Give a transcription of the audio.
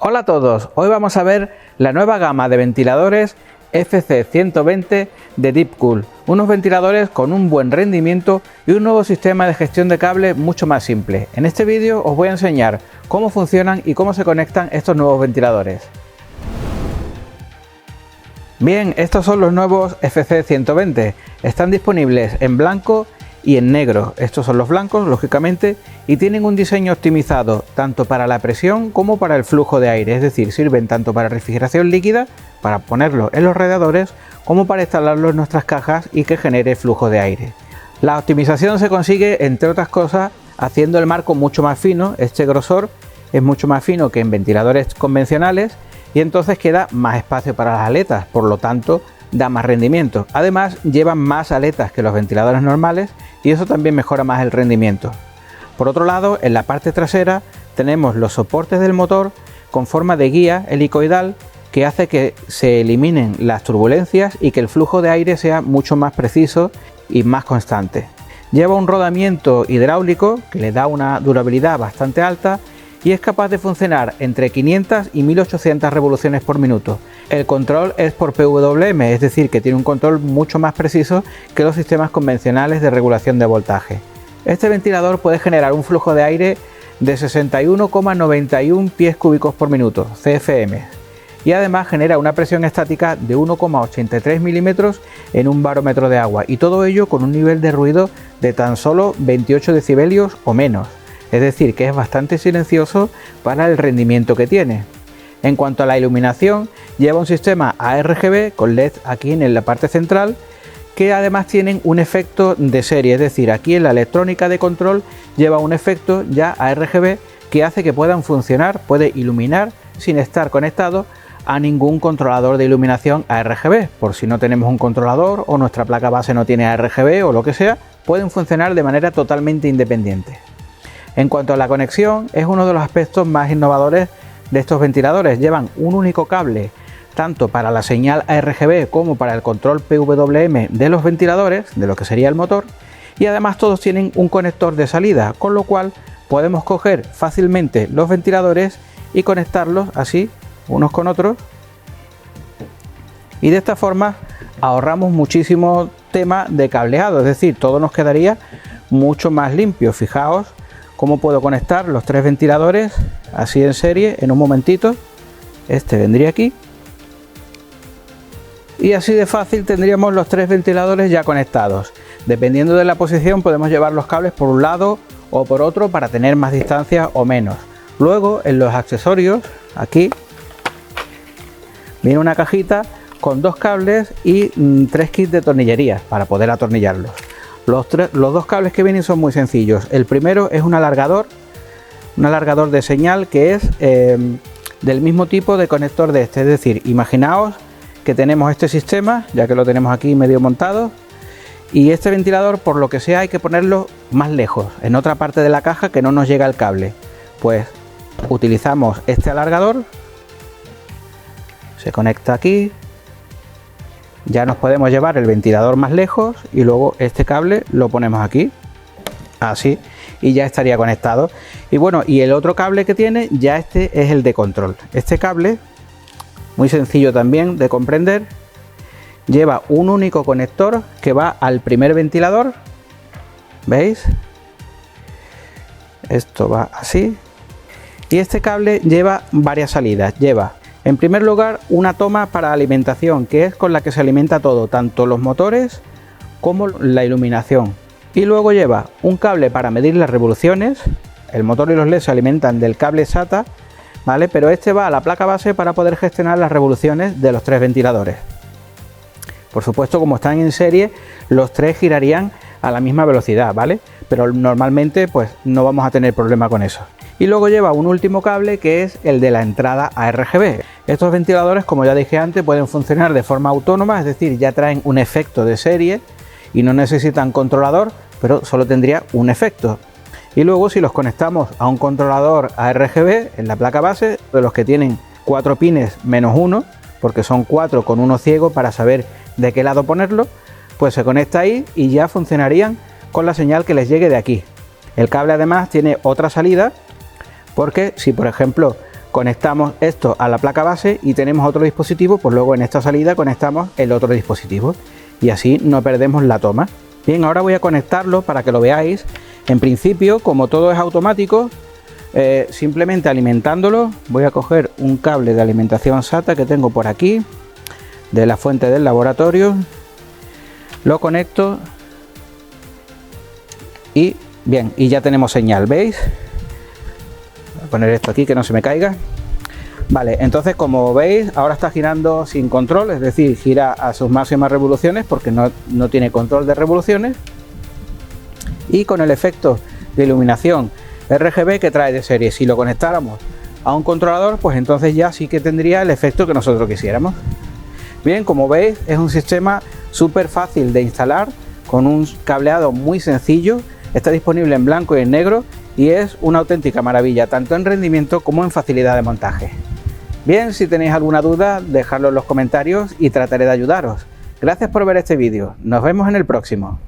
Hola a todos, hoy vamos a ver la nueva gama de ventiladores FC120 de Deepcool, unos ventiladores con un buen rendimiento y un nuevo sistema de gestión de cable mucho más simple. En este vídeo os voy a enseñar cómo funcionan y cómo se conectan estos nuevos ventiladores. Bien, estos son los nuevos FC120, están disponibles en blanco y en negro. Estos son los blancos, lógicamente, y tienen un diseño optimizado tanto para la presión como para el flujo de aire, es decir, sirven tanto para refrigeración líquida, para ponerlo en los radiadores, como para instalarlo en nuestras cajas y que genere flujo de aire. La optimización se consigue, entre otras cosas, haciendo el marco mucho más fino. Este grosor es mucho más fino que en ventiladores convencionales y entonces queda más espacio para las aletas, por lo tanto da más rendimiento. Además llevan más aletas que los ventiladores normales y eso también mejora más el rendimiento. Por otro lado, en la parte trasera tenemos los soportes del motor con forma de guía helicoidal que hace que se eliminen las turbulencias y que el flujo de aire sea mucho más preciso y más constante. Lleva un rodamiento hidráulico que le da una durabilidad bastante alta y es capaz de funcionar entre 500 y 1800 revoluciones por minuto. El control es por PWM, es decir, que tiene un control mucho más preciso que los sistemas convencionales de regulación de voltaje. Este ventilador puede generar un flujo de aire de 61,91 pies cúbicos por minuto, CFM, y además genera una presión estática de 1,83 milímetros en un barómetro de agua, y todo ello con un nivel de ruido de tan solo 28 decibelios o menos. Es decir, que es bastante silencioso para el rendimiento que tiene. En cuanto a la iluminación, lleva un sistema ARGB con LED aquí en la parte central, que además tienen un efecto de serie, es decir, aquí en la electrónica de control lleva un efecto ya ARGB que hace que puedan funcionar, puede iluminar sin estar conectado a ningún controlador de iluminación ARGB. Por si no tenemos un controlador o nuestra placa base no tiene ARGB o lo que sea, pueden funcionar de manera totalmente independiente. En cuanto a la conexión, es uno de los aspectos más innovadores de estos ventiladores. Llevan un único cable tanto para la señal ARGB como para el control PWM de los ventiladores, de lo que sería el motor, y además todos tienen un conector de salida, con lo cual podemos coger fácilmente los ventiladores y conectarlos así unos con otros, y de esta forma ahorramos muchísimo tema de cableado, es decir, todo nos quedaría mucho más limpio. Fijaos cómo puedo conectar los tres ventiladores así en serie en un momentito. Este vendría aquí y así de fácil tendríamos los tres ventiladores ya conectados. Dependiendo de la posición podemos llevar los cables por un lado o por otro para tener más distancia o menos. Luego en los accesorios aquí viene una cajita con dos cables y tres kits de tornillería para poder atornillarlos. Los dos cables que vienen son muy sencillos. El primero es un alargador de señal que es del mismo tipo de conector de este. Es decir, imaginaos que tenemos este sistema, ya que lo tenemos aquí medio montado, y este ventilador, por lo que sea, hay que ponerlo más lejos, en otra parte de la caja que no nos llega el cable. Pues utilizamos este alargador, se conecta aquí. Ya nos podemos llevar el ventilador más lejos y luego este cable lo ponemos aquí, así, y ya estaría conectado. Y bueno, y el otro cable que tiene, ya este es el de control. Este cable, muy sencillo también de comprender, lleva un único conector que va al primer ventilador, ¿veis? Esto va así, y este cable lleva varias salidas. Lleva en primer lugar una toma para alimentación, que es con la que se alimenta todo, tanto los motores como la iluminación. Y luego lleva un cable para medir las revoluciones. El motor y los LEDs se alimentan del cable SATA, ¿vale? Pero este va a la placa base para poder gestionar las revoluciones de los tres ventiladores. Por supuesto, como están en serie, los tres girarían a la misma velocidad, ¿vale? Pero normalmente pues no vamos a tener problema con eso. Y luego lleva un último cable que es el de la entrada ARGB. Estos ventiladores, como ya dije antes, pueden funcionar de forma autónoma, es decir, ya traen un efecto de serie y no necesitan controlador, pero solo tendría un efecto. Y luego si los conectamos a un controlador ARGB en la placa base, de los que tienen 4 pines menos 1, porque son 4 con uno ciego para saber de qué lado ponerlo, pues se conecta ahí y ya funcionarían con la señal que les llegue de aquí. El cable además tiene otra salida, porque si por ejemplo conectamos esto a la placa base y tenemos otro dispositivo, pues luego en esta salida conectamos el otro dispositivo y así no perdemos la toma. Bien, ahora voy a conectarlo para que lo veáis. En principio, como todo es automático, simplemente alimentándolo, voy a coger un cable de alimentación SATA que tengo por aquí de la fuente del laboratorio, lo conecto y bien, y ya tenemos señal, ¿veis? Voy a poner esto aquí que no se me caiga. Vale, entonces como veis ahora está girando sin control, es decir, gira a sus máximas revoluciones porque no tiene control de revoluciones, y con el efecto de iluminación RGB que trae de serie. Si lo conectáramos a un controlador, pues entonces ya sí que tendría el efecto que nosotros quisiéramos. Bien, como veis es un sistema súper fácil de instalar con un cableado muy sencillo. Está disponible en blanco y en negro y es una auténtica maravilla, tanto en rendimiento como en facilidad de montaje. Bien, si tenéis alguna duda, dejadlo en los comentarios y trataré de ayudaros. Gracias por ver este vídeo. Nos vemos en el próximo.